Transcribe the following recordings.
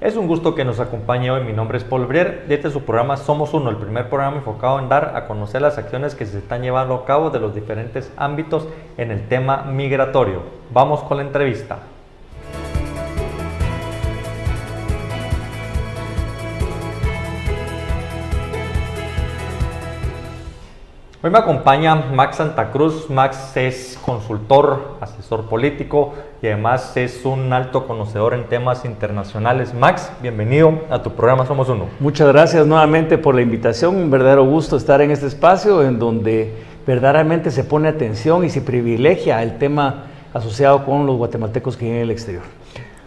Es un gusto que nos acompañe hoy. Mi nombre es Paul Brier y este es su programa Somos Uno, el primer programa enfocado en dar a conocer las acciones que se están llevando a cabo de los diferentes ámbitos en el tema migratorio. Vamos con la entrevista. Hoy me acompaña Max Santa Cruz. Max es consultor, asesor político y además es un alto conocedor en temas internacionales. Max, bienvenido a tu programa Somos Uno. Muchas gracias nuevamente por la invitación. Un verdadero gusto estar en este espacio en donde verdaderamente se pone atención y se privilegia el tema asociado con los guatemaltecos que viven en el exterior.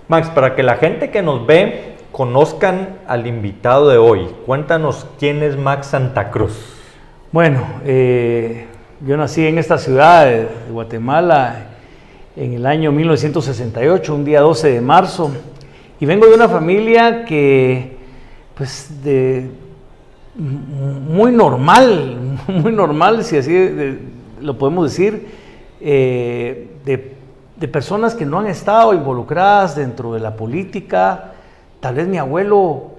Max, para que la gente que nos ve conozcan al invitado de hoy, cuéntanos quién es Max Santa Cruz. Bueno, yo nací en esta ciudad de Guatemala en el año 1968, un día 12 de marzo, y vengo de una familia que, pues, muy normal, si así lo podemos decir, de personas que no han estado involucradas dentro de la política. Tal vez mi abuelo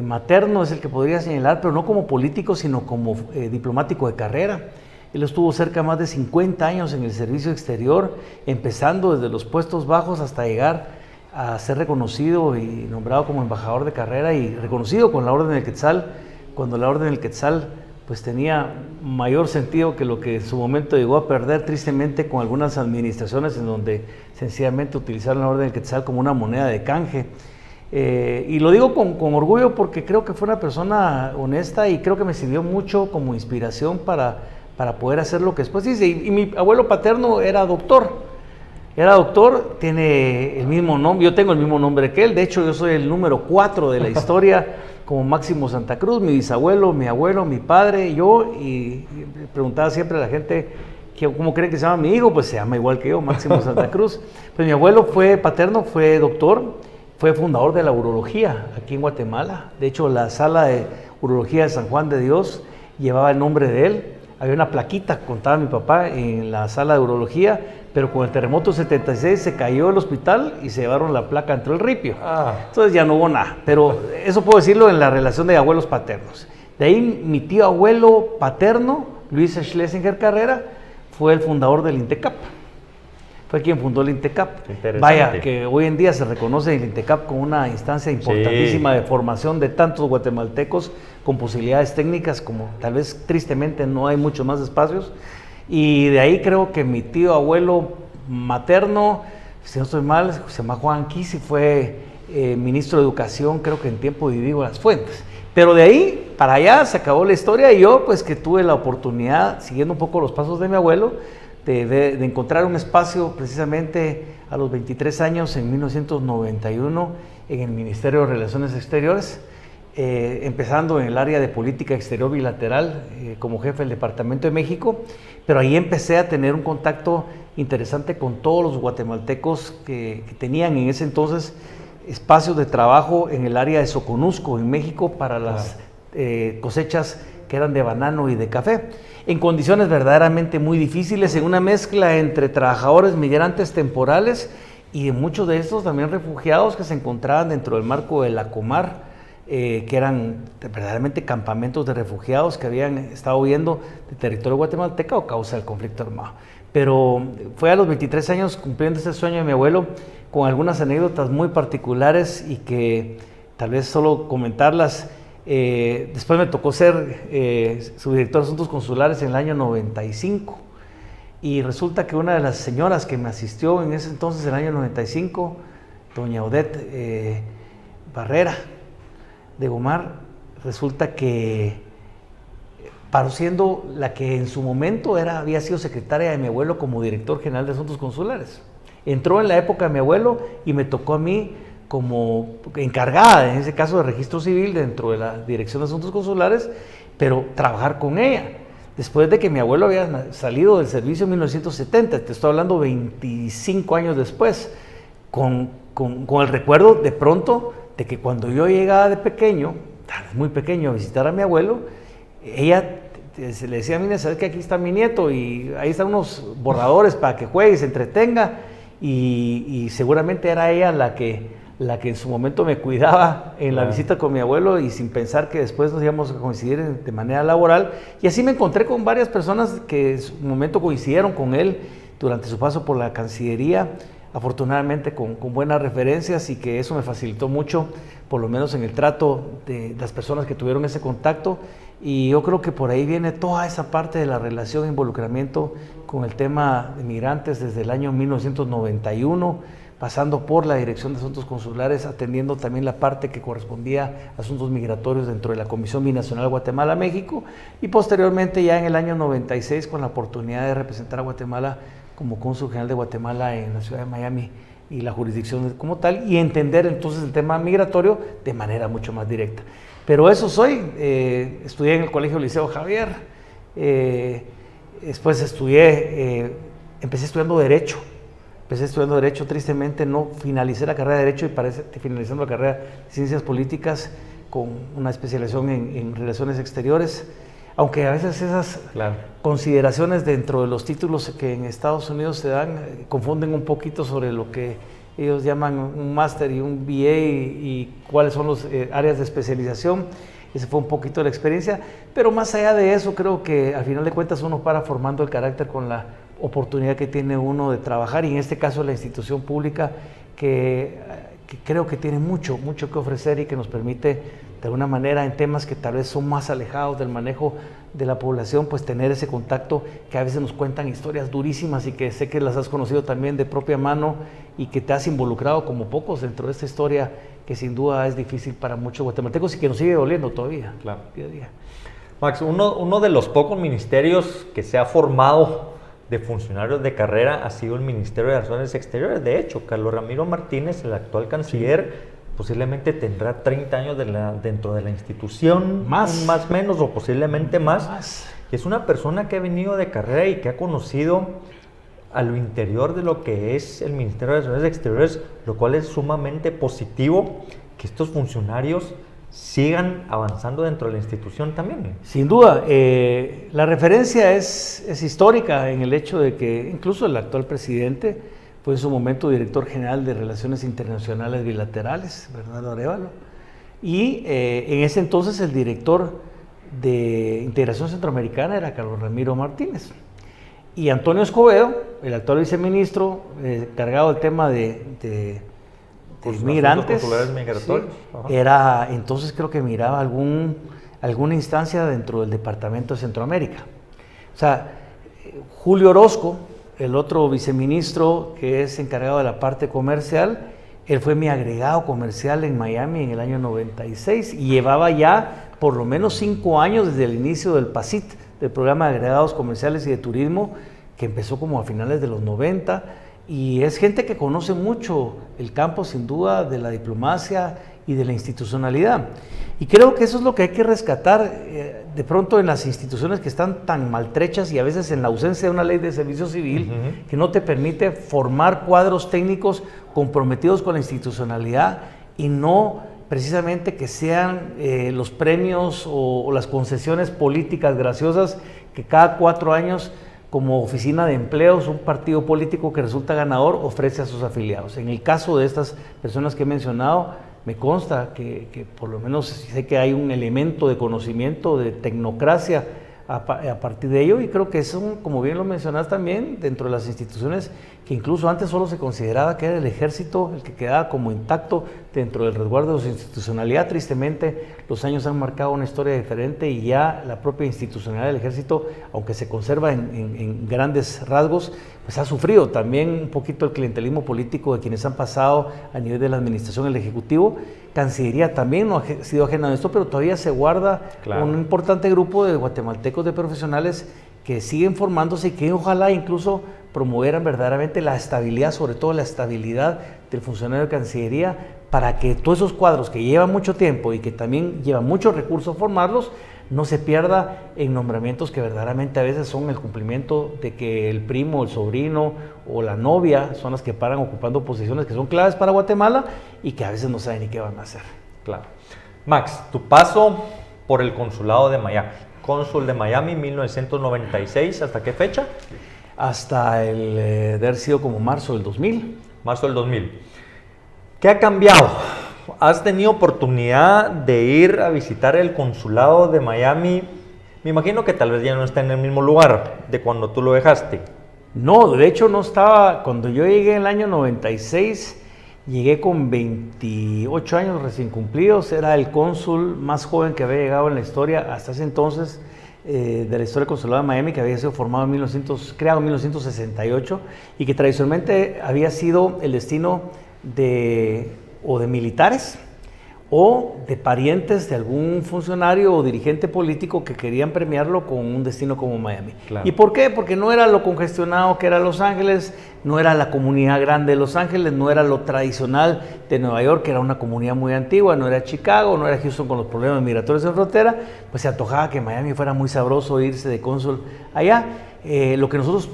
materno es el que podría señalar, pero no como político, sino como diplomático de carrera. Él estuvo cerca de más de 50 años en el servicio exterior, empezando desde los puestos bajos hasta llegar a ser reconocido y nombrado como embajador de carrera y reconocido con la Orden del Quetzal, cuando la Orden del Quetzal pues tenía mayor sentido que lo que en su momento llegó a perder tristemente con algunas administraciones en donde sencillamente utilizaron la Orden del Quetzal como una moneda de canje. Y lo digo con orgullo porque creo que fue una persona honesta y creo que me sirvió mucho como inspiración para poder hacer lo que después hice. Y mi abuelo paterno era doctor, tiene el mismo nombre, yo tengo el mismo nombre que él. De hecho, yo soy el número 4 de la historia como Máximo Santa Cruz. Mi bisabuelo, mi abuelo, mi padre, yo, y preguntaba siempre a la gente ¿cómo creen que se llama mi hijo? Pues se llama igual que yo, Máximo Santa Cruz. Pues mi abuelo paterno fue doctor. Fue fundador de la urología aquí en Guatemala. De hecho, la sala de urología de San Juan de Dios llevaba el nombre de él. Había una plaquita, contaba mi papá, en la sala de urología, pero con el terremoto 76 se cayó el hospital y se llevaron la placa entre el ripio. Entonces ya no hubo nada. Pero eso puedo decirlo en la relación de abuelos paternos. De ahí mi tío abuelo paterno, Luis Schlesinger Carrera, fue el fundador del INTECAP. Fue quien fundó el INTECAP. Vaya, que hoy en día se reconoce el INTECAP como una instancia importantísima de formación de tantos guatemaltecos con posibilidades técnicas, como tal vez tristemente no hay muchos más espacios. Y de ahí creo que mi tío abuelo materno, si no estoy mal, se llama Juan Kisi, fue ministro de Educación, creo que en tiempo de Diego Las Fuentes. Pero de ahí para allá se acabó la historia y yo pues que tuve la oportunidad, siguiendo un poco los pasos de mi abuelo, de encontrar un espacio precisamente a los 23 años, en 1991, en el Ministerio de Relaciones Exteriores, empezando en el área de política exterior bilateral como jefe del Departamento de México, pero ahí empecé a tener un contacto interesante con todos los guatemaltecos que tenían en ese entonces espacios de trabajo en el área de Soconusco, en México, para las cosechas que eran de banano y de café, en condiciones verdaderamente muy difíciles, en una mezcla entre trabajadores migrantes temporales y muchos de estos también refugiados que se encontraban dentro del marco de la Comar, que eran verdaderamente campamentos de refugiados que habían estado huyendo de territorio guatemalteco a causa del conflicto armado. Pero fue a los 23 años cumpliendo ese sueño de mi abuelo, con algunas anécdotas muy particulares y que tal vez solo comentarlas. Después me tocó ser subdirector de Asuntos Consulares en el año 95 y resulta que una de las señoras que me asistió en ese entonces, en el año 95, doña Odette Barrera de Gomar, resulta que paró siendo la que en su momento había sido secretaria de mi abuelo como director general de Asuntos Consulares. Entró en la época de mi abuelo y me tocó a mí como encargada, en ese caso de registro civil dentro de la Dirección de Asuntos Consulares, pero trabajar con ella. Después de que mi abuelo había salido del servicio en 1970, te estoy hablando 25 años después, con el recuerdo de pronto de que cuando yo llegaba de pequeño, muy pequeño, a visitar a mi abuelo, ella se le decía a mí, sabes que aquí está mi nieto y ahí están unos borradores para que juegue y se entretenga, y seguramente era ella la que la que en su momento me cuidaba en la visita con mi abuelo y sin pensar que después nos íbamos a coincidir de manera laboral. Y así me encontré con varias personas que en su momento coincidieron con él durante su paso por la Cancillería, afortunadamente con buenas referencias, y que eso me facilitó mucho, por lo menos en el trato de las personas que tuvieron ese contacto. Y yo creo que por ahí viene toda esa parte de la relación e involucramiento con el tema de migrantes desde el año 1991, pasando por la Dirección de Asuntos Consulares, atendiendo también la parte que correspondía a asuntos migratorios dentro de la Comisión Binacional Guatemala-México, y posteriormente ya en el año 96 con la oportunidad de representar a Guatemala como cónsul general de Guatemala en la ciudad de Miami y la jurisdicción como tal, y entender entonces el tema migratorio de manera mucho más directa. Pero eso soy. Estudié en el Colegio Liceo Javier, después empecé estudiando Derecho. Tristemente no finalicé la carrera de Derecho, y parece finalizando la carrera de Ciencias Políticas con una especialización en Relaciones Exteriores, aunque a veces esas consideraciones dentro de los títulos que en Estados Unidos se dan confunden un poquito sobre lo que ellos llaman un máster y un BA y cuáles son las áreas de especialización. Esa fue un poquito la experiencia, pero más allá de eso, creo que al final de cuentas uno para formando el carácter con la oportunidad que tiene uno de trabajar, y en este caso la institución pública que creo que tiene mucho que ofrecer y que nos permite de alguna manera en temas que tal vez son más alejados del manejo de la población, pues tener ese contacto, que a veces nos cuentan historias durísimas y que sé que las has conocido también de propia mano y que te has involucrado como pocos dentro de esta historia que sin duda es difícil para muchos guatemaltecos y que nos sigue doliendo todavía, día a día. Max, uno de los pocos ministerios que se ha formado de funcionarios de carrera ha sido el Ministerio de Relaciones Exteriores. De hecho, Carlos Ramiro Martínez, el actual canciller, posiblemente tendrá 30 años dentro de la institución, más menos, o posiblemente más. Es una persona que ha venido de carrera y que ha conocido a lo interior de lo que es el Ministerio de Relaciones Exteriores, lo cual es sumamente positivo que estos funcionarios sigan avanzando dentro de la institución también. Sin duda, la referencia es histórica en el hecho de que incluso el actual presidente fue en su momento director general de Relaciones Internacionales Bilaterales, Bernardo Arévalo, y en ese entonces el director de Integración Centroamericana era Carlos Ramiro Martínez. Y Antonio Escobedo, el actual viceministro, encargado del tema de migrantes, era entonces creo que miraba alguna instancia dentro del Departamento de Centroamérica. O sea, Julio Orozco, el otro viceministro que es encargado de la parte comercial, él fue mi agregado comercial en Miami en el año 96 y llevaba ya por lo menos 5 años desde el inicio del PACIT, del programa de agregados comerciales y de turismo, que empezó como a finales de los 90, y es gente que conoce mucho el campo, sin duda, de la diplomacia y de la institucionalidad. Y creo que eso es lo que hay que rescatar de pronto en las instituciones que están tan maltrechas y a veces en la ausencia de una ley de servicio civil que no te permite formar cuadros técnicos comprometidos con la institucionalidad y no precisamente que sean los premios o las concesiones políticas graciosas que cada 4 años como oficina de empleos, un partido político que resulta ganador ofrece a sus afiliados. En el caso de estas personas que he mencionado, me consta que por lo menos sé que hay un elemento de conocimiento, de tecnocracia a partir de ello, y creo que son, como bien lo mencionas también, dentro de las instituciones que incluso antes solo se consideraba que era el ejército el que quedaba como intacto dentro del resguardo de su institucionalidad. Tristemente, los años han marcado una historia diferente y ya la propia institucionalidad del ejército, aunque se conserva en grandes rasgos, pues ha sufrido también un poquito el clientelismo político de quienes han pasado a nivel de la administración, el Ejecutivo. Cancillería también no ha sido ajena a esto, pero todavía se guarda un importante grupo de guatemaltecos, de profesionales que siguen formándose y que ojalá incluso promovieran verdaderamente la estabilidad, sobre todo la estabilidad del funcionario de Cancillería, para que todos esos cuadros que llevan mucho tiempo y que también llevan muchos recursos formarlos, no se pierda en nombramientos que verdaderamente a veces son el cumplimiento de que el primo, el sobrino o la novia son las que paran ocupando posiciones que son claves para Guatemala y que a veces no saben ni qué van a hacer. Claro. Max, tu paso por el consulado de Miami, cónsul de Miami 1996, ¿hasta qué fecha? Hasta el de haber sido como marzo del 2000. Marzo del 2000. ¿Qué ha cambiado? ¿Has tenido oportunidad de ir a visitar el consulado de Miami? Me imagino que tal vez ya no está en el mismo lugar de cuando tú lo dejaste. No, de hecho no estaba, cuando yo llegué en el año 96, llegué con 28 años recién cumplidos, era el cónsul más joven que había llegado en la historia hasta ese entonces, de la historia del consulado de Miami, que había sido formado creado en 1968 y que tradicionalmente había sido el destino de militares o de parientes de algún funcionario o dirigente político que querían premiarlo con un destino como Miami. Claro. ¿Y por qué? Porque no era lo congestionado que era Los Ángeles, no era la comunidad grande de Los Ángeles, no era lo tradicional de Nueva York, que era una comunidad muy antigua, no era Chicago, no era Houston con los problemas migratorios en frontera, pues se antojaba que Miami fuera muy sabroso irse de cónsul allá. Lo que nosotros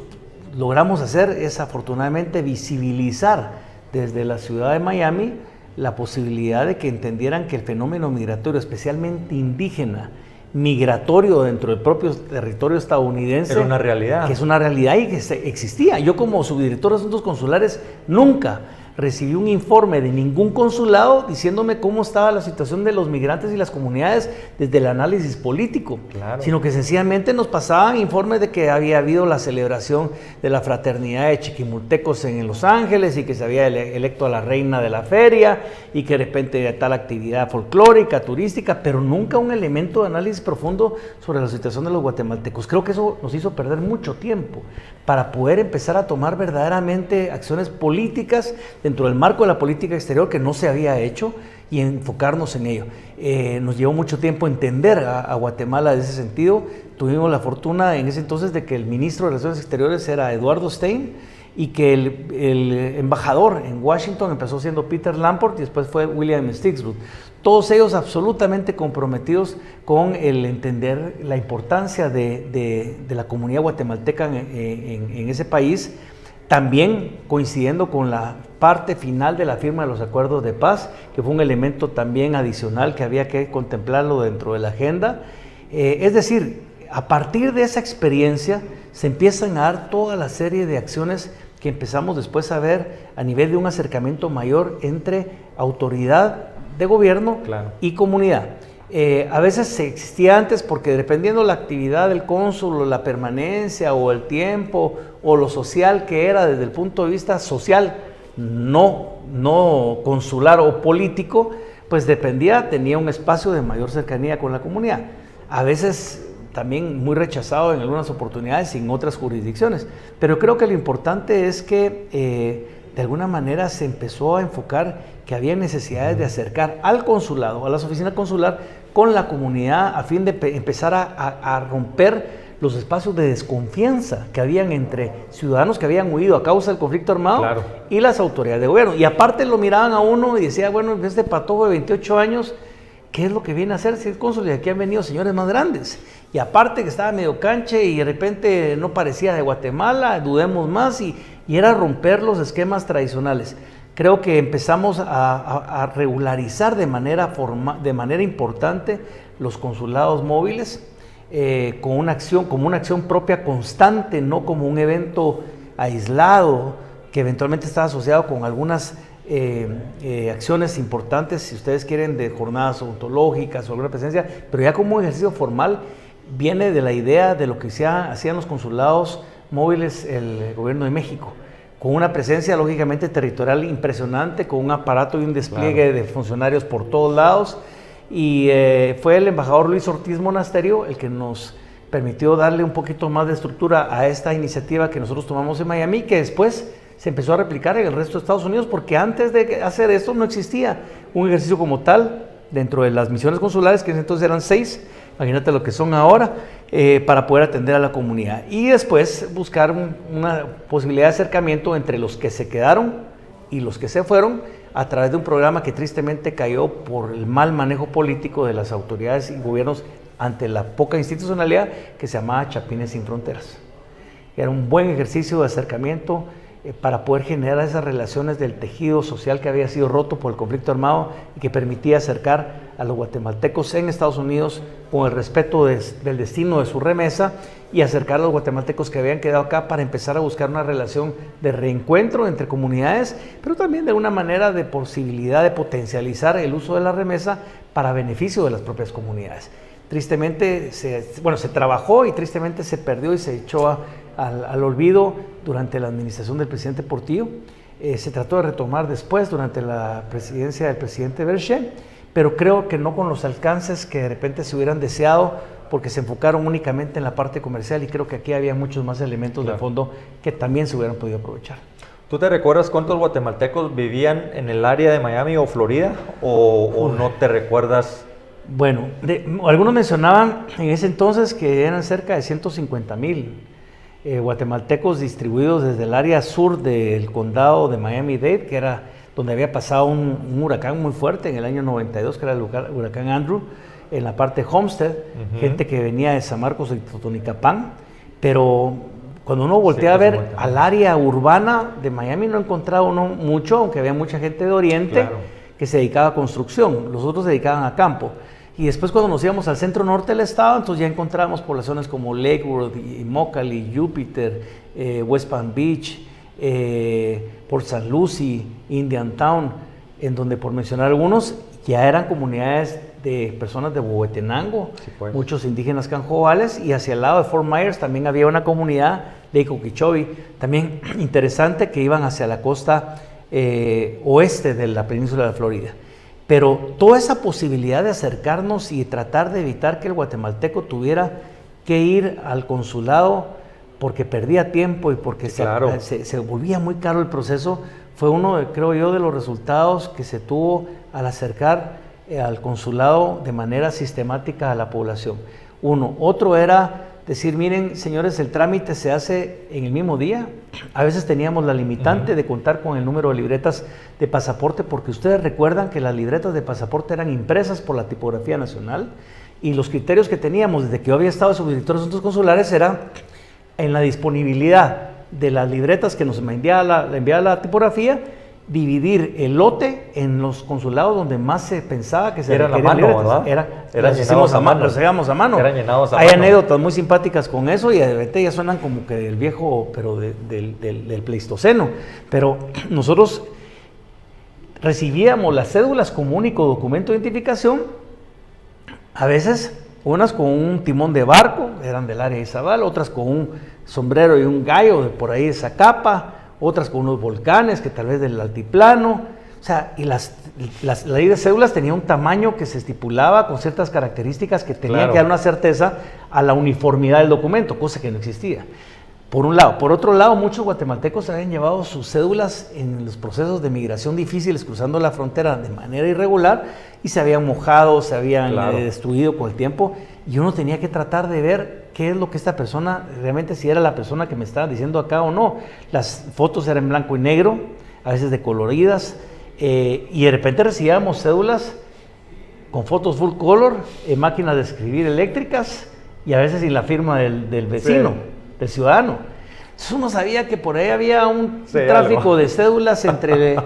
logramos hacer es afortunadamente visibilizar desde la ciudad de Miami la posibilidad de que entendieran que el fenómeno migratorio, especialmente indígena, migratorio dentro del propio territorio estadounidense, Era una realidad. que es una realidad y que existía. Yo como subdirector de Asuntos Consulares nunca recibí un informe de ningún consulado diciéndome cómo estaba la situación de los migrantes y las comunidades desde el análisis político, Claro. sino que sencillamente nos pasaban informes de que había habido la celebración de la fraternidad de chiquimultecos en Los Ángeles y que se había electo a la reina de la feria y que de repente tal actividad folclórica, turística, pero nunca un elemento de análisis profundo sobre la situación de los guatemaltecos. Creo que eso nos hizo perder mucho tiempo para poder empezar a tomar verdaderamente acciones políticas dentro del marco de la política exterior que no se había hecho y enfocarnos en ello. Nos llevó mucho tiempo entender a Guatemala en ese sentido. Tuvimos la fortuna en ese entonces de que el ministro de Relaciones Exteriores era Eduardo Stein y que el embajador en Washington empezó siendo Peter Lamport y después fue William Stixrud. Todos ellos absolutamente comprometidos con el entender la importancia de la comunidad guatemalteca en ese país, también coincidiendo con la parte final de la firma de los acuerdos de paz, que fue un elemento también adicional que había que contemplarlo dentro de la agenda. Es decir, a partir de esa experiencia se empiezan a dar toda la serie de acciones que empezamos después a ver a nivel de un acercamiento mayor entre autoridad de gobierno y comunidad. A veces existía antes porque dependiendo la actividad del cónsul o la permanencia o el tiempo o lo social que era desde el punto de vista social, no consular o político, pues tenía un espacio de mayor cercanía con la comunidad. A veces también muy rechazado en algunas oportunidades y en otras jurisdicciones. Pero creo que lo importante es que de alguna manera se empezó a enfocar que había necesidades de acercar al consulado, a las oficinas consular, con la comunidad a fin de empezar a romper los espacios de desconfianza que habían entre ciudadanos que habían huido a causa del conflicto armado y las autoridades de gobierno. Y aparte lo miraban a uno y decía, bueno, este patojo de 28 años, ¿qué es lo que viene a hacer si es cónsul? Y aquí han venido señores más grandes. Y aparte que estaba medio canche y de repente no parecía de Guatemala, dudemos más, y era romper los esquemas tradicionales. Creo que empezamos a regularizar de manera importante los consulados móviles, como una acción propia constante, no como un evento aislado que eventualmente está asociado con algunas acciones importantes, si ustedes quieren, de jornadas ontológicas o alguna presencia, pero ya como un ejercicio formal viene de la idea de lo que hacían los consulados móviles el gobierno de México, con una presencia lógicamente territorial impresionante, con un aparato y un despliegue de funcionarios por todos lados, y fue el embajador Luis Ortiz Monasterio el que nos permitió darle un poquito más de estructura a esta iniciativa que nosotros tomamos en Miami, que después se empezó a replicar en el resto de Estados Unidos, porque antes de hacer esto no existía un ejercicio como tal dentro de las misiones consulares, que entonces eran 6, imagínate lo que son ahora, para poder atender a la comunidad. Y después buscar una posibilidad de acercamiento entre los que se quedaron y los que se fueron, a través de un programa que tristemente cayó por el mal manejo político de las autoridades y gobiernos ante la poca institucionalidad, que se llamaba Chapines Sin Fronteras. Era un buen ejercicio de acercamiento para poder generar esas relaciones del tejido social que había sido roto por el conflicto armado y que permitía acercar a los guatemaltecos en Estados Unidos con el respeto del destino de su remesa y acercar a los guatemaltecos que habían quedado acá para empezar a buscar una relación de reencuentro entre comunidades, pero también de una manera de posibilidad de potencializar el uso de la remesa para beneficio de las propias comunidades. Tristemente, se trabajó y tristemente se perdió y se echó al olvido durante la administración del presidente Portillo. Se trató de retomar después durante la presidencia del presidente Berger, pero creo que no con los alcances que de repente se hubieran deseado, porque se enfocaron únicamente en la parte comercial y creo que aquí había muchos más elementos de fondo que también se hubieran podido aprovechar. ¿Tú te recuerdas cuántos guatemaltecos vivían en el área de Miami o Florida o no te recuerdas? Bueno, algunos mencionaban en ese entonces que eran cerca de 150,000 guatemaltecos distribuidos desde el área sur del condado de Miami-Dade, que era donde había pasado un huracán muy fuerte en el año 92, que era el huracán Andrew, en la parte de Homestead, gente que venía de San Marcos y Totonicapán, pero cuando uno voltea a ver al área urbana de Miami no encontraba uno mucho, aunque había mucha gente de Oriente que se dedicaba a construcción, los otros se dedicaban a campo. Y después cuando nos íbamos al centro norte del estado, entonces ya encontrábamos poblaciones como Lakewood, y Immokalee, Jupiter, West Palm Beach, Port St. Lucie, Indiantown, en donde por mencionar algunos ya eran comunidades de personas de Huehuetenango, muchos indígenas canjobales, y hacia el lado de Fort Myers también había una comunidad de Coquichobi, también interesante, que iban hacia la costa oeste de la península de Florida. Pero toda esa posibilidad de acercarnos y tratar de evitar que el guatemalteco tuviera que ir al consulado porque perdía tiempo y porque se volvía muy caro el proceso, fue uno, creo yo, de los resultados que se tuvo al acercar al consulado de manera sistemática a la población. Otro era decir, miren, señores, el trámite se hace en el mismo día. A veces teníamos la limitante de contar con el número de libretas de pasaporte, porque ustedes recuerdan que las libretas de pasaporte eran impresas por la tipografía nacional y los criterios que teníamos desde que yo había estado subdirector de asuntos consulares era en la disponibilidad de las libretas que nos enviaba la tipografía, dividir el lote en los consulados donde más se pensaba que se eran a mano, ¿verdad? Eran llenados a mano. Los hacíamos a mano. Eran llenados a Hay mano. anécdotas muy simpáticas con eso y de repente ya suenan como que del viejo, pero del Pleistoceno. Pero nosotros recibíamos las cédulas como único documento de identificación, a veces unas con un timón de barco, eran del área de Izabal, otras con un sombrero y un gallo de por ahí de Zacapa, otras con unos volcanes que tal vez del altiplano, o sea, y la ley de cédulas tenía un tamaño que se estipulaba con ciertas características que tenían que dar una certeza a la uniformidad del documento, cosa que no existía. Por un lado. Por otro lado, muchos guatemaltecos habían llevado sus cédulas en los procesos de migración difíciles cruzando la frontera de manera irregular y se habían mojado, se habían destruido con el tiempo, y uno tenía que tratar de ver qué es lo que esta persona, realmente si era la persona que me estaba diciendo acá o no. Las fotos eran en blanco y negro, a veces decoloridas, y de repente recibíamos cédulas con fotos full color, máquinas de escribir eléctricas, y a veces sin la firma del vecino, del ciudadano. Entonces uno sabía que por ahí había un tráfico de cédulas entre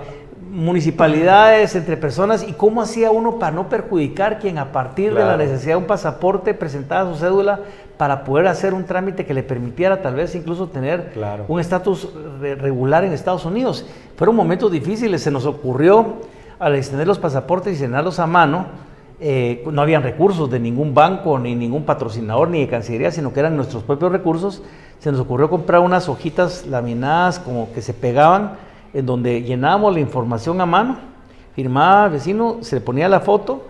municipalidades, entre personas, y cómo hacía uno para no perjudicar quien a partir de la necesidad de un pasaporte presentaba su cédula para poder hacer un trámite que le permitiera tal vez incluso tener un estatus regular en Estados Unidos. Fueron momentos difíciles, se nos ocurrió al extender los pasaportes y llenarlos a mano, no habían recursos de ningún banco, ni ningún patrocinador, ni de Cancillería, sino que eran nuestros propios recursos. Se nos ocurrió comprar unas hojitas laminadas como que se pegaban, en donde llenábamos la información a mano, firmaba el vecino, se le ponía la foto,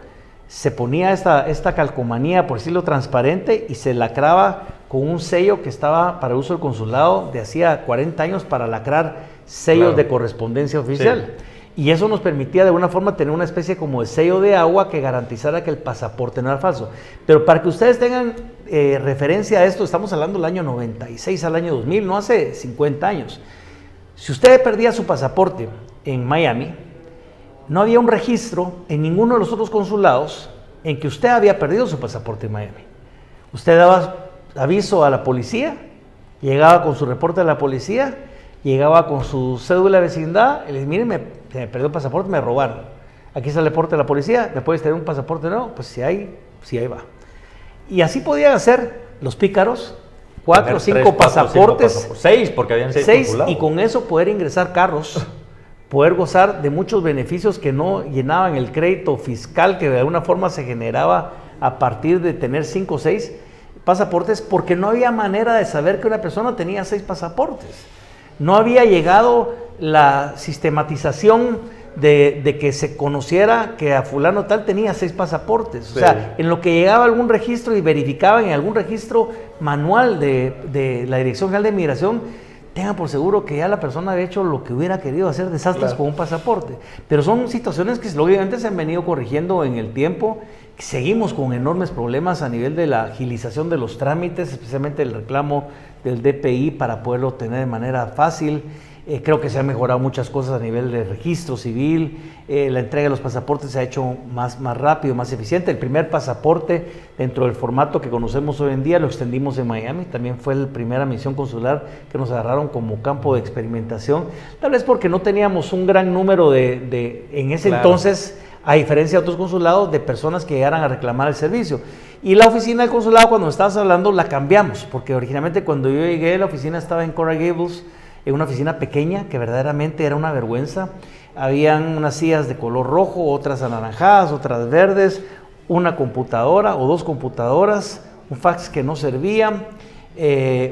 se ponía esta calcomanía, por decirlo, transparente, y se lacraba con un sello que estaba para uso del consulado de hacía 40 años para lacrar sellos de correspondencia oficial. Y eso nos permitía de alguna forma tener una especie como de sello de agua que garantizara que el pasaporte no era falso. Pero para que ustedes tengan referencia a esto, estamos hablando del año 96 al año 2000, no hace 50 años. Si usted perdía su pasaporte en Miami, no había un registro en ninguno de los otros consulados en que usted había perdido su pasaporte en Miami. Usted daba aviso a la policía, llegaba con su reporte a la policía, llegaba con su cédula de vecindad y le dije, mire, se me perdió el pasaporte, me robaron. Aquí está el reporte de la policía, ¿me puedes tener un pasaporte nuevo? Pues si hay va. Y así podían hacer los pícaros, 4 o 5 pasaportes. 6, porque habían 6 consulados. Y con eso poder ingresar carros, poder gozar de muchos beneficios que no llenaban el crédito fiscal que de alguna forma se generaba a partir de tener 5 o 6 pasaportes, porque no había manera de saber que una persona tenía 6 pasaportes. No había llegado la sistematización de que se conociera que a fulano tal tenía 6 pasaportes. O sea, en lo que llegaba a algún registro y verificaban en algún registro manual de la Dirección General de Migración, tengan por seguro que ya la persona había hecho lo que hubiera querido hacer, desastres con un pasaporte. Pero son situaciones que lógicamente se han venido corrigiendo en el tiempo. Seguimos con enormes problemas a nivel de la agilización de los trámites, especialmente el reclamo del DPI para poderlo tener de manera fácil. Creo que se han mejorado muchas cosas a nivel de registro civil, la entrega de los pasaportes se ha hecho más rápido, más eficiente. El primer pasaporte dentro del formato que conocemos hoy en día lo extendimos en Miami, también fue la primera misión consular que nos agarraron como campo de experimentación, tal vez porque no teníamos un gran número en ese entonces, a diferencia de otros consulados, de personas que llegaran a reclamar el servicio. Y la oficina del consulado, cuando estabas hablando, la cambiamos, porque originalmente cuando yo llegué, la oficina estaba en Coral Gables, en una oficina pequeña que verdaderamente era una vergüenza. Habían unas sillas de color rojo, otras anaranjadas, otras verdes, una computadora o 2 computadoras, un fax que no servía,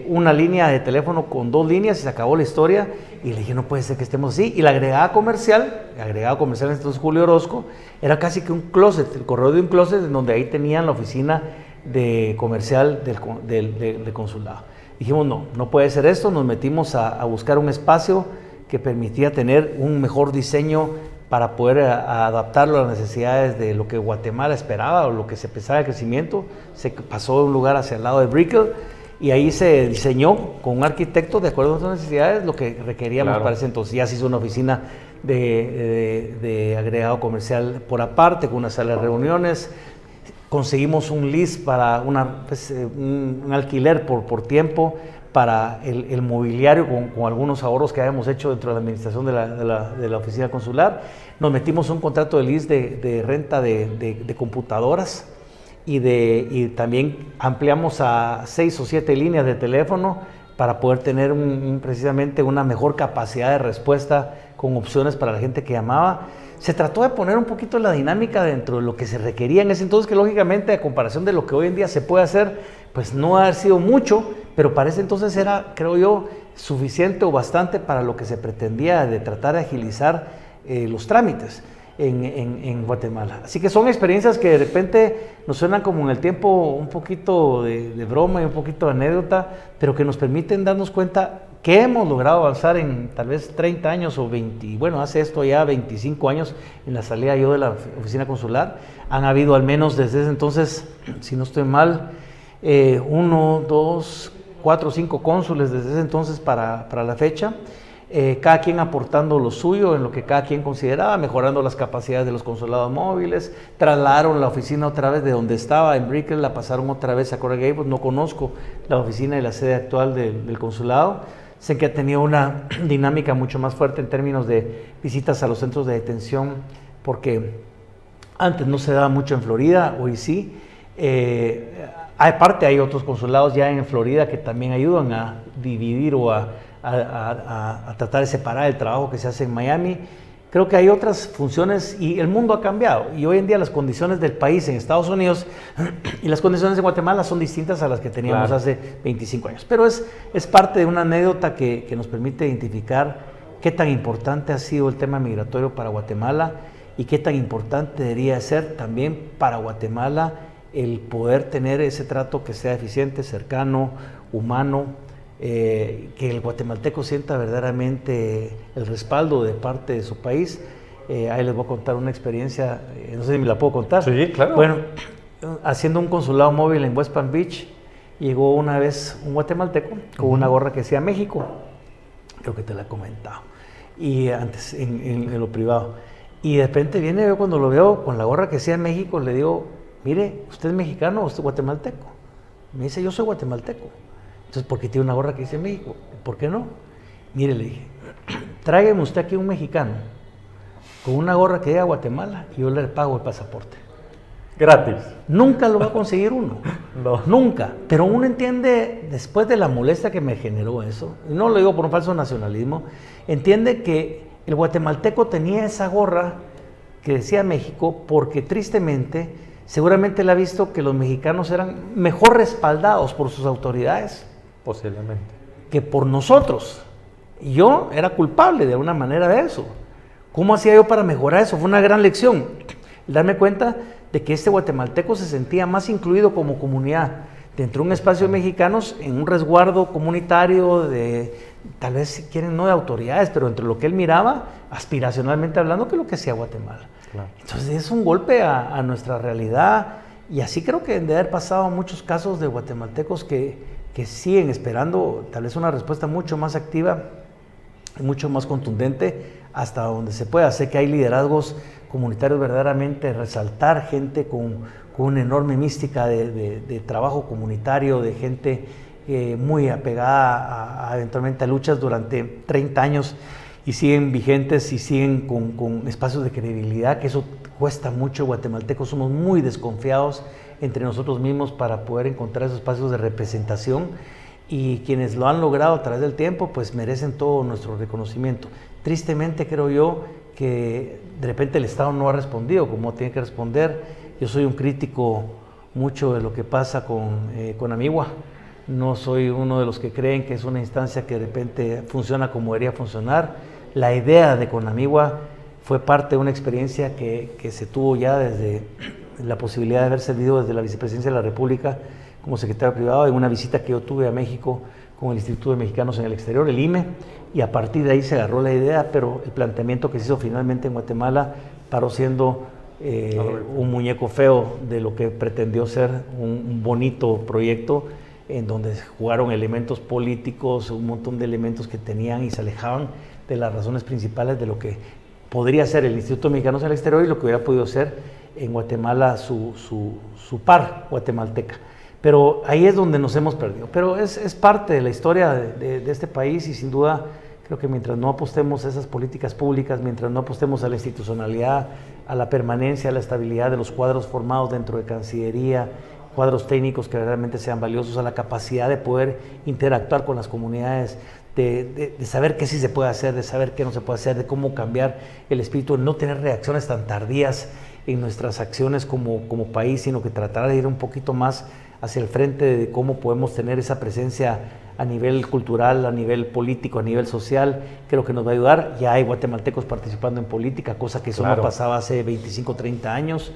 una línea de teléfono con 2 líneas y se acabó la historia. Y le dije, no puede ser que estemos así. Y la agregada comercial entonces Julio Orozco, era casi que un closet, el correo de un closet en donde ahí tenían la oficina de comercial del consulado. Dijimos, no puede ser esto, nos metimos a buscar un espacio que permitía tener un mejor diseño para poder adaptarlo a las necesidades de lo que Guatemala esperaba o lo que se pensaba de crecimiento. Se pasó de un lugar hacia el lado de Brickell y ahí se diseñó con un arquitecto de acuerdo a nuestras necesidades lo que requeríamos para ese entonces. Ya se hizo una oficina de agregado comercial por aparte, con una sala de reuniones. Conseguimos un lease para un alquiler por tiempo para el mobiliario con algunos ahorros que habíamos hecho dentro de la administración de la oficina consular. Nos metimos un contrato de lease de renta de computadoras y también ampliamos a 6 o 7 líneas de teléfono para poder tener precisamente una mejor capacidad de respuesta con opciones para la gente que llamaba. Se trató de poner un poquito la dinámica dentro de lo que se requería en ese entonces, que lógicamente a comparación de lo que hoy en día se puede hacer, pues no ha sido mucho, pero para ese entonces era, creo yo, suficiente o bastante para lo que se pretendía de tratar de agilizar los trámites en Guatemala. Así que son experiencias que de repente nos suenan como en el tiempo un poquito de broma y un poquito de anécdota, pero que nos permiten darnos cuenta que hemos logrado avanzar en tal vez 30 años o 20, bueno, hace esto ya 25 años en la salida yo de la oficina consular. Han habido al menos desde ese entonces, si no estoy mal, 1, 2, 4, 5 cónsules desde ese entonces para la fecha. Cada quien aportando lo suyo en lo que cada quien consideraba, mejorando las capacidades de los consulados móviles. Trasladaron la oficina otra vez de donde estaba en Brickell, la pasaron otra vez a Coral Gables. No conozco la oficina y la sede actual del consulado. Sé que ha tenido una dinámica mucho más fuerte en términos de visitas a los centros de detención, porque antes no se daba mucho en Florida, hoy sí. Aparte hay otros consulados ya en Florida que también ayudan a dividir o a tratar de separar el trabajo que se hace en Miami. Creo que hay otras funciones y el mundo ha cambiado y hoy en día las condiciones del país en Estados Unidos y las condiciones de Guatemala son distintas a las que teníamos hace 25 años. Pero es parte de una anécdota que nos permite identificar qué tan importante ha sido el tema migratorio para Guatemala y qué tan importante debería ser también para Guatemala el poder tener ese trato que sea eficiente, cercano, humano, que el guatemalteco sienta verdaderamente el respaldo de parte de su país. Ahí les voy a contar una experiencia, no sé si me la puedo contar. Sí, claro. Bueno, haciendo un consulado móvil en West Palm Beach, llegó una vez un guatemalteco con una gorra que decía México, creo que te la he comentado, y antes en lo privado. Y de repente viene, yo cuando lo veo con la gorra que decía México, le digo, mire, ¿usted es mexicano o usted es guatemalteco? Me dice, yo soy guatemalteco. Entonces, ¿por qué tiene una gorra que dice México? ¿Por qué no? Mire, le dije, tráigame usted aquí un mexicano con una gorra que diga Guatemala y yo le pago el pasaporte. Gratis. Nunca lo va a conseguir uno. No. Nunca. Pero uno entiende, después de la molestia que me generó eso, y no lo digo por un falso nacionalismo, entiende que el guatemalteco tenía esa gorra que decía México porque tristemente, seguramente él ha visto que los mexicanos eran mejor respaldados por sus autoridades. Posiblemente. Que por nosotros. Y yo era culpable de alguna manera de eso. ¿Cómo hacía yo para mejorar eso? Fue una gran lección. Darme cuenta de que este guatemalteco se sentía más incluido como comunidad dentro de un espacio de mexicanos en un resguardo comunitario de, tal vez si quieren, no de autoridades, pero entre lo que él miraba, aspiracionalmente hablando, que es lo que hacía Guatemala. Claro. Entonces es un golpe a nuestra realidad y así creo que deben de haber pasado muchos casos de guatemaltecos que siguen esperando tal vez una respuesta mucho más activa, mucho más contundente hasta donde se pueda. Sé que hay liderazgos comunitarios verdaderamente, resaltar gente con una enorme mística de trabajo comunitario, de gente muy apegada eventualmente a luchas durante 30 años y siguen vigentes y siguen con espacios de credibilidad, que eso cuesta mucho. Guatemaltecos somos muy desconfiados entre nosotros mismos para poder encontrar esos espacios de representación y quienes lo han logrado a través del tiempo pues merecen todo nuestro reconocimiento. Tristemente creo yo que de repente el Estado no ha respondido como tiene que responder. Yo soy un crítico mucho de lo que pasa con Amigua. No soy uno de los que creen que es una instancia que de repente funciona como debería funcionar. La idea de Conamigua fue parte de una experiencia que se tuvo ya desde la posibilidad de haber servido desde la Vicepresidencia de la República como secretario privado en una visita que yo tuve a México con el Instituto de Mexicanos en el Exterior, el IME, y a partir de ahí se agarró la idea, pero el planteamiento que se hizo finalmente en Guatemala paró siendo un muñeco feo de lo que pretendió ser un bonito proyecto en donde jugaron elementos políticos, un montón de elementos que tenían y se alejaban de las razones principales de lo que podría ser el Instituto de Mexicanos en el Exterior y lo que hubiera podido ser en Guatemala su par guatemalteca. Pero ahí es donde nos hemos perdido. Pero es parte de la historia de este país y sin duda creo que mientras no apostemos a esas políticas públicas, mientras no apostemos a la institucionalidad, a la permanencia, a la estabilidad de los cuadros formados dentro de Cancillería, cuadros técnicos que realmente sean valiosos, a la capacidad de poder interactuar con las comunidades, de saber qué sí se puede hacer, de saber qué no se puede hacer, de cómo cambiar el espíritu, no tener reacciones tan tardías en nuestras acciones como país, sino que tratar de ir un poquito más hacia el frente de cómo podemos tener esa presencia a nivel cultural, a nivel político, a nivel social. Creo que nos va a ayudar. Ya hay guatemaltecos participando en política, cosa que eso no pasaba hace 25, 30 años.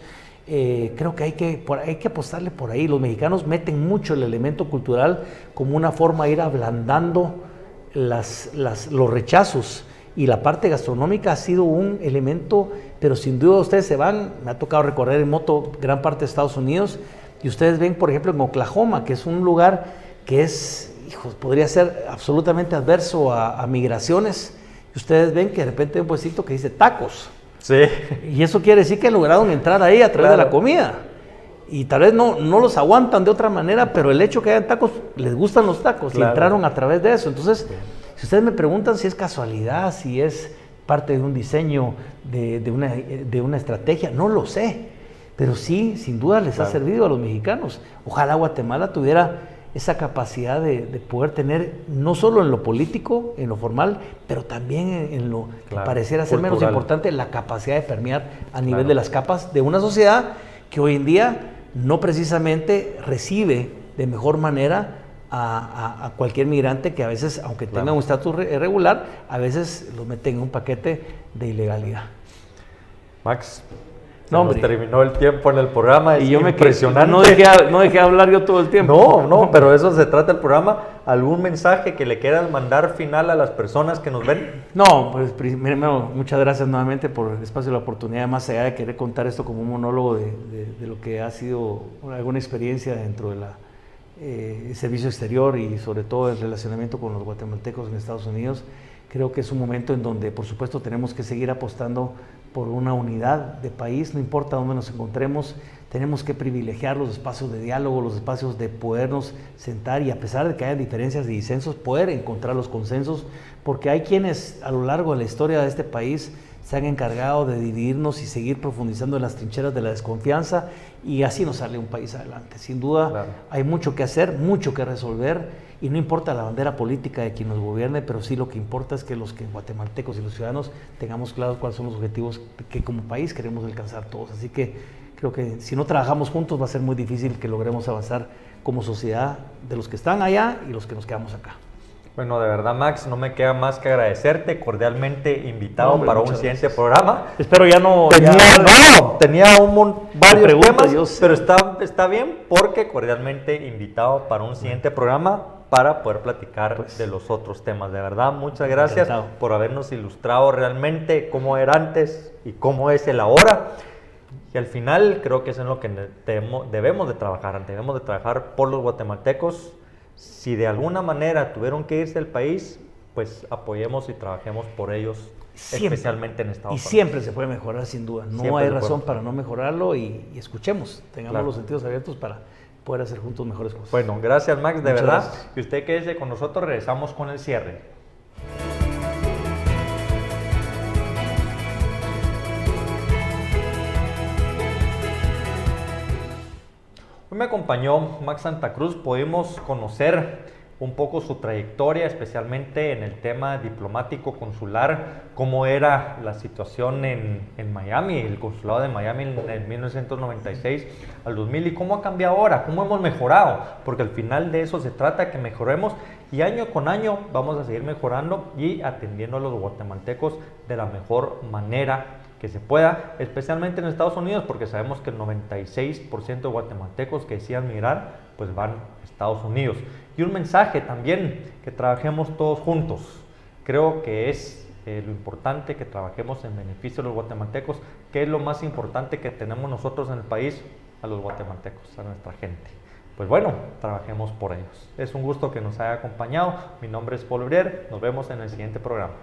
Creo que hay que apostarle por ahí. Los mexicanos meten mucho el elemento cultural como una forma de ir ablandando los rechazos, y la parte gastronómica ha sido un elemento, pero sin duda ustedes se van, me ha tocado recorrer en moto gran parte de Estados Unidos, y ustedes ven, por ejemplo, en Oklahoma, que es un lugar que es, podría ser absolutamente adverso a migraciones, y ustedes ven que de repente hay un puestito que dice tacos. Sí. Y eso quiere decir que lograron entrar ahí a través de la comida. Y tal vez no los aguantan de otra manera, pero el hecho que hayan tacos, les gustan los tacos y entraron a través de eso. Entonces, si ustedes me preguntan si es casualidad, si es parte de un diseño, de una estrategia, no lo sé. Pero sí, sin duda les ha servido a los mexicanos. Ojalá Guatemala tuviera esa capacidad de poder tener, no solo en lo político, en lo formal, pero también en lo que pareciera ser menos importante, la capacidad de permear a nivel de las capas de una sociedad que hoy en día no precisamente recibe de mejor manera a cualquier migrante que a veces, aunque tenga un estatus regular, a veces lo meten en un paquete de ilegalidad. Max, nos terminó el tiempo en el programa, y yo impresionante. No dejé hablar yo todo el tiempo. No, pero eso se trata el programa. ¿Algún mensaje que le quieras mandar final a las personas que nos ven? No, pues primero, muchas gracias nuevamente por el espacio y la oportunidad, más allá de querer contar esto como un monólogo de lo que ha sido alguna experiencia dentro de servicio exterior y sobre todo el relacionamiento con los guatemaltecos en Estados Unidos. Creo que es un momento en donde, por supuesto, tenemos que seguir apostando por una unidad de país, no importa dónde nos encontremos, tenemos que privilegiar los espacios de diálogo, los espacios de podernos sentar y, a pesar de que haya diferencias y disensos, poder encontrar los consensos, porque hay quienes a lo largo de la historia de este país se han encargado de dividirnos y seguir profundizando en las trincheras de la desconfianza, y así nos sale un país adelante. Sin duda, claro, hay mucho que hacer, mucho que resolver, y no importa la bandera política de quien nos gobierne, pero sí lo que importa es que los guatemaltecos y los ciudadanos tengamos claros cuáles son los objetivos que como país queremos alcanzar todos. Así que creo que si no trabajamos juntos va a ser muy difícil que logremos avanzar como sociedad, de los que están allá y los que nos quedamos acá. Bueno, de verdad, Max, no me queda más que agradecerte, cordialmente invitado para un siguiente programa. Espero ya no... Tenía varios temas, pero está bien, porque cordialmente invitado para un siguiente programa para poder platicar de los otros temas. De verdad, muchas gracias por habernos ilustrado realmente cómo era antes y cómo es el ahora. Y al final creo que es en lo que debemos de trabajar por los guatemaltecos. Si de alguna manera tuvieron que irse del país, pues apoyemos y trabajemos por ellos, siempre, especialmente en Estados Unidos. Y siempre se puede mejorar, sin duda. No siempre hay razón para no mejorarlo, y escuchemos, tengamos los sentidos abiertos para poder hacer juntos mejores cosas. Bueno, gracias, Max, de verdad. Gracias. Y usted quédese con nosotros, regresamos con el cierre. Hoy me acompañó Max Santa Cruz. Pudimos conocer un poco su trayectoria, especialmente en el tema diplomático consular, cómo era la situación en Miami, el consulado de Miami en 1996 al 2000, y cómo ha cambiado ahora, cómo hemos mejorado, porque al final de eso se trata, que mejoremos, y año con año vamos a seguir mejorando y atendiendo a los guatemaltecos de la mejor manera que se pueda, especialmente en Estados Unidos, porque sabemos que el 96% de guatemaltecos que decían migrar, pues van a Estados Unidos. Y un mensaje también, que trabajemos todos juntos. Creo que es lo importante, que trabajemos en beneficio de los guatemaltecos, que es lo más importante que tenemos nosotros en el país, a los guatemaltecos, a nuestra gente. Pues bueno, trabajemos por ellos. Es un gusto que nos haya acompañado. Mi nombre es Paul Brier. Nos vemos en el siguiente programa.